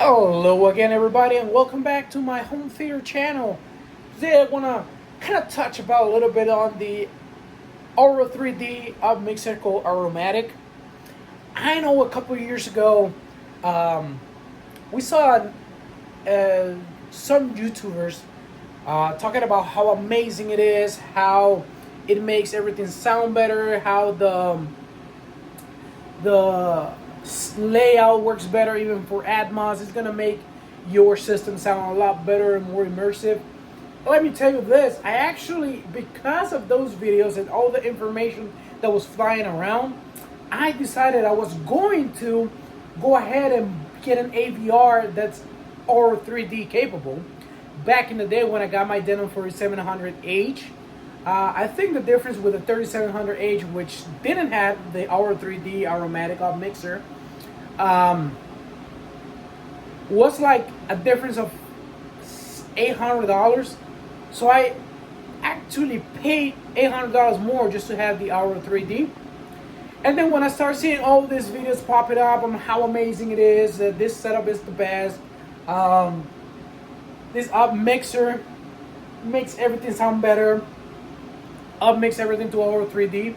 Hello again, everybody, and welcome back to my home theater channel. Today I want to kind of touch about a little bit on the Auro-3D Upmixer called Auromatic. I know a couple of years ago, we saw some YouTubers talking about how amazing it is, how it makes everything sound better, how the layout works better even for Atmos. It's gonna make your system sound a lot better and more immersive. Let me tell you this, I actually, because of those videos and all the information that was flying around, I decided I was going to go ahead and get an AVR that's Auro-3D capable. Back in the day when I got my Denon 4700H, I think the difference with the 3700H, which didn't have the Auro-3D Auromatic Upmixer, was like a difference of $800. So I actually paid $800 more just to have the Auro-3D. And then when I start seeing all these videos popping up on how amazing it is, that this setup is the best, this Upmixer makes everything sound better, upmix everything to Auro-3D,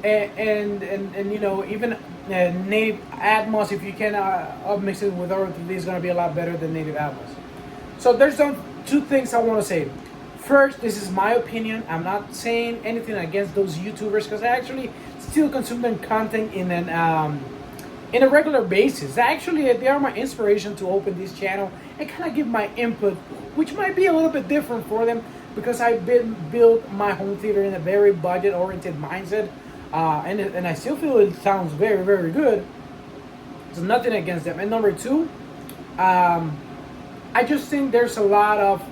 and you know, even native Atmos, if you can upmix it with Auro-3D, is going to be a lot better than native Atmos. So there's two things I want to say. First, this is my opinion. I'm not saying anything against those YouTubers because I actually still consume their content in a regular basis. Actually, they are my inspiration to open this channel and kind of give my input, which might be a little bit different for them because I've built my home theater in a very budget-oriented mindset, and I still feel it sounds very, very good. So nothing against them. And number two, I just think there's a lot of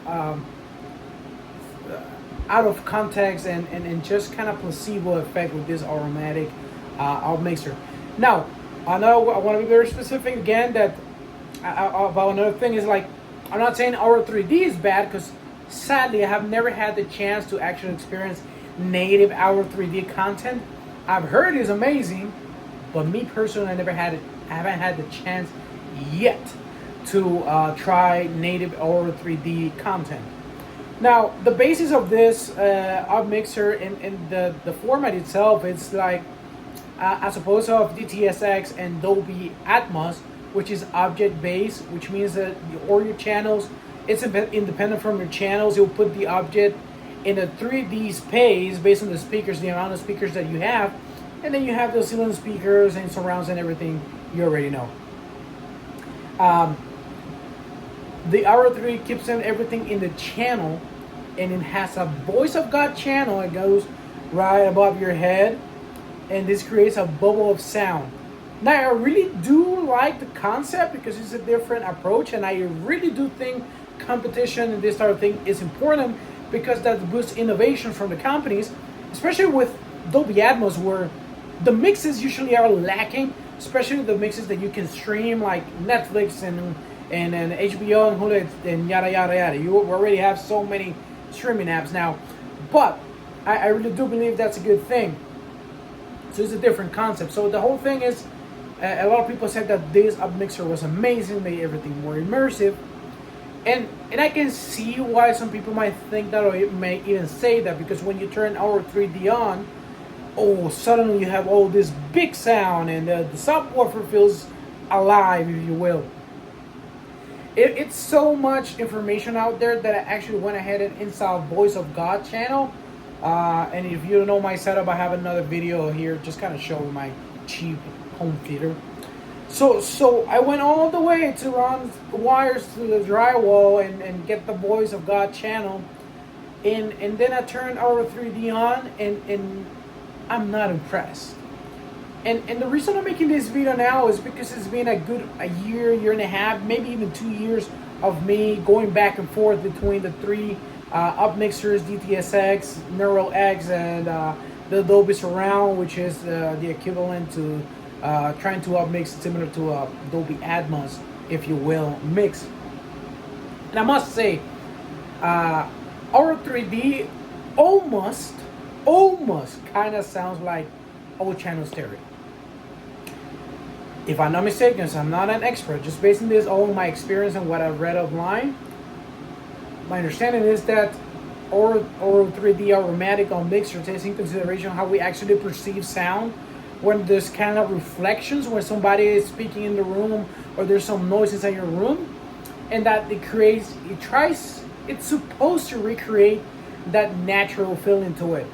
out of context and just kind of placebo effect with this Auromatic Upmixer. Now, I know I want to be very specific again that about another thing is, like, I'm not saying Auro-3D is bad because sadly I have never had the chance to actually experience native Auro-3D content. I've heard it's amazing, but me personally, I haven't had the chance yet to try native Auro-3D content. Now, the basis of this Upmixer and the format itself, it's like as opposed to DTSX and Dolby Atmos, which is object-based, which means that all your channels, it's independent from your channels. You'll put the object in a 3D space based on the speakers, the amount of speakers that you have, and then you have those ceiling speakers and surrounds and everything you already know. The Auro-3 keeps everything in the channel, and it has a voice of God channel. It goes right above your head, and this creates a bubble of sound. Now, I really do like the concept because it's a different approach, and I really do think competition and this sort of thing is important because that boosts innovation from the companies, especially with Dolby Atmos, where the mixes usually are lacking, especially the mixes that you can stream like Netflix and HBO and Hulu and yada yada yada. You already have so many streaming apps now, but I really do believe that's a good thing. So it's a different concept. So the whole thing is, a lot of people said that this Upmixer was amazing, made everything more immersive, and I can see why some people might think that, or it may even say that, because when you turn Auro-3D on, oh, suddenly you have all this big sound, and the subwoofer feels alive, if you will. It's so much information out there that I actually went ahead and installed Voice of God channel. And if you don't know my setup, I have another video here just kind of showing my cheap home theater. So I went all the way to run wires through the drywall and get the Voice of God channel. And then I turned Auro-3D on, and I'm not impressed. And the reason I'm making this video now is because it's been a year and a half, maybe even 2 years of me going back and forth between the three Upmixers, DTSX, Neural X, and the Dolby Surround, which is the equivalent to trying to upmix similar to a Dolby Atmos, if you will, mix. And I must say, Auro-3D almost kind of sounds like old channel stereo. if I'm not mistaken, so I'm not an expert, just basing this all on my experience and what I've read online, my understanding is that Auro-3D Auromatic on mixer takes into consideration how we actually perceive sound when there's kind of reflections, when somebody is speaking in the room or there's some noise inside your room, and that it's supposed to recreate that natural feeling to it.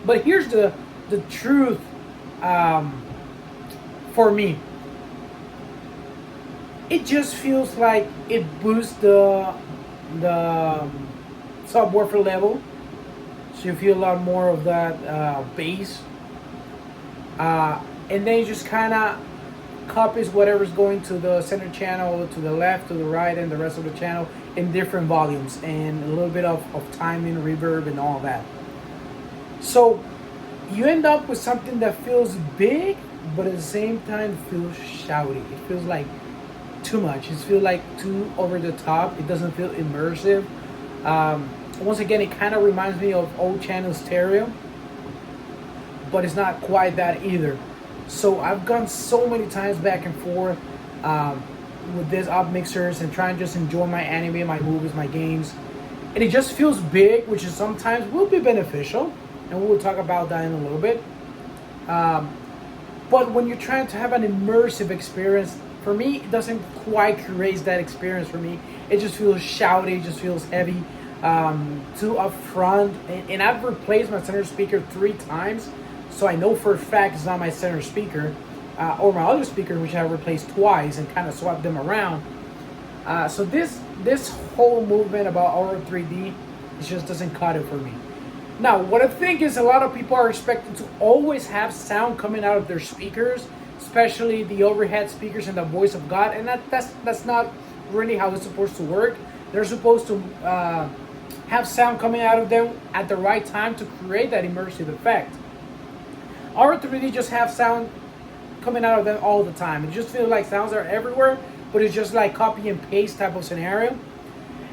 But here's the truth. For me, it just feels like it boosts the subwoofer level, so you feel a lot more of that bass, and then it just kind of copies whatever's going to the center channel, to the left, to the right, and the rest of the channel in different volumes, and a little bit of timing, reverb, and all that. So you end up with something that feels big, but at the same time feels shouty. It feels like too much. It feels like too over the top. It doesn't feel immersive. Once again, it kind of reminds me of old channel stereo, but it's not quite that either. So I've gone so many times back and forth with these Upmixers and trying to just enjoy my anime, my movies, my games, and it just feels big, which is sometimes will be beneficial, and we'll talk about that in a little bit. But when you're trying to have an immersive experience, for me, it doesn't quite create that experience for me. It just feels shouty, it just feels heavy, too upfront. And I've replaced my center speaker 3 times, so I know for a fact it's not my center speaker, or my other speaker, which I replaced twice and kind of swapped them around. So this whole movement about Auro-3D, it just doesn't cut it for me. Now, what I think is a lot of people are expected to always have sound coming out of their speakers, especially the overhead speakers and the voice of God, and that's not really how it's supposed to work. They're supposed to have sound coming out of them at the right time to create that immersive effect. Auro-3D just have sound coming out of them all the time. It just feels like sounds are everywhere, but it's just like copy and paste type of scenario.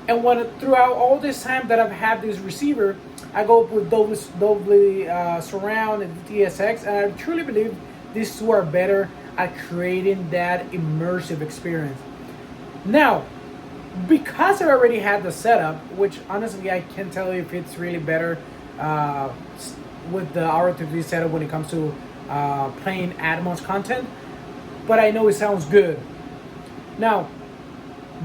And throughout all this time that I've had this receiver, I go with Dolby Surround and DTSX, and I truly believe these two are better at creating that immersive experience. Now, because I already had the setup, which honestly I can't tell you if it's really better with the Auro-3D setup when it comes to playing Atmos content, but I know it sounds good. Now,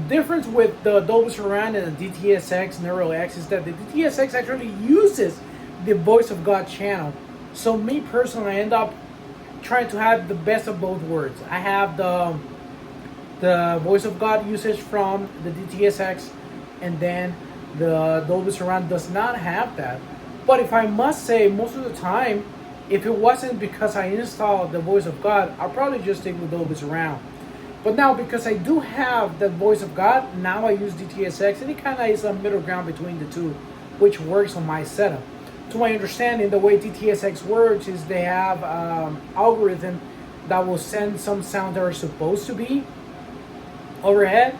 difference with the Dolby Surround and the DTSX Neural X is that the DTSX actually uses the Voice of God channel. So me personally, I end up trying to have the best of both worlds. I have the Voice of God usage from the DTSX, and then the Dolby Surround does not have that. But if I must say, most of the time, if it wasn't because I installed the Voice of God, I'll probably just stick with Dolby Surround. But now, because I do have that Voice of God, now I use DTSX, and it kind of is a middle ground between the two, which works on my setup. To my understanding, the way DTSX works is they have algorithm that will send some sound that are supposed to be overhead,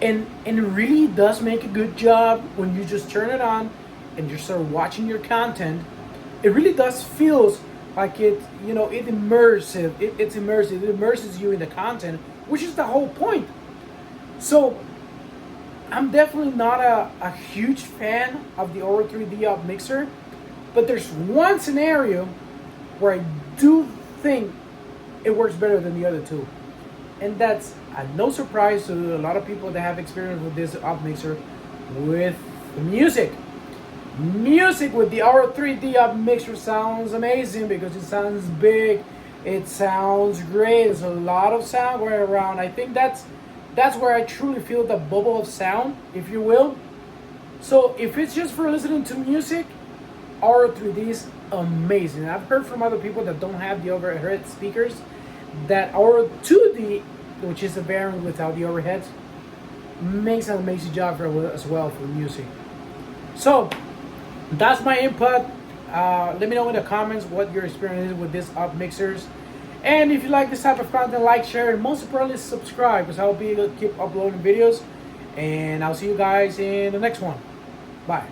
and it really does make a good job when you just turn it on and you start watching your content. It really does feel like it's immersive. It's immersive. It immerses you in the content, which is the whole point. So I'm definitely not a huge fan of the Auro-3D Upmixer, but there's one scenario where I do think it works better than the other two. And that's no surprise to a lot of people that have experience with this Upmixer, with music. Music with the Auro-3D Upmixer sounds amazing because it sounds big, it sounds great, there's a lot of sound going around. I think that's where I truly feel the bubble of sound, if you will. So if it's just for listening to music, Auro-3D is amazing. I've heard from other people that don't have the overhead speakers that Auro-2D, which is a variant without the overheads, makes an amazing job as well for music. So that's my input. Let me know in the comments what your experience is with these Upmixers. And if you like this type of content, like, share, and most importantly, subscribe, because I'll be able to keep uploading videos. And I'll see you guys in the next one. Bye.